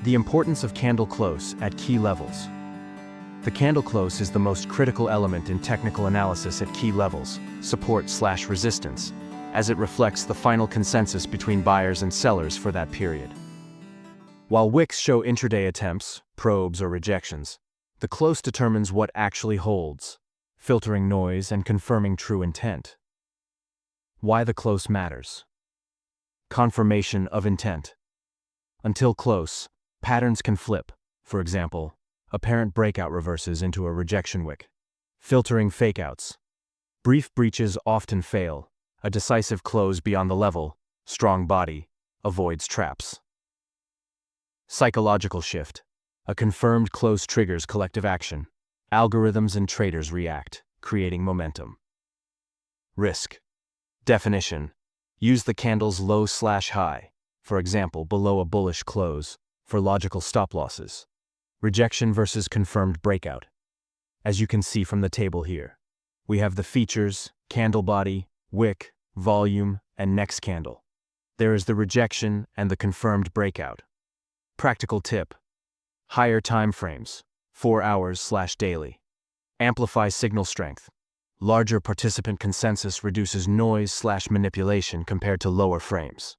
The importance of candle close at key levels. The candle close is the most critical element in technical analysis at key levels, support/resistance, as it reflects the final consensus between buyers and sellers for that period. While wicks show intraday attempts, probes or rejections, the close determines what actually holds, filtering noise and confirming true intent. Why the close matters. Confirmation of intent. Until close, patterns can flip. For example, apparent breakout reverses into a rejection wick. Filtering fakeouts. Brief breaches often fail. A decisive close beyond the level, strong body, avoids traps. Psychological shift. A confirmed close triggers collective action. Algorithms and traders react, creating momentum. Risk. Definition. Use the candle's low/high, for example below a bullish close, for logical stop losses. Rejection versus confirmed breakout. As you can see from the table here, we have the features, candle body, wick, volume, and next candle. There is the rejection and the confirmed breakout. Practical tip. Higher time frames, 4 hours/daily. Amplify signal strength. Larger participant consensus reduces noise/manipulation compared to lower frames.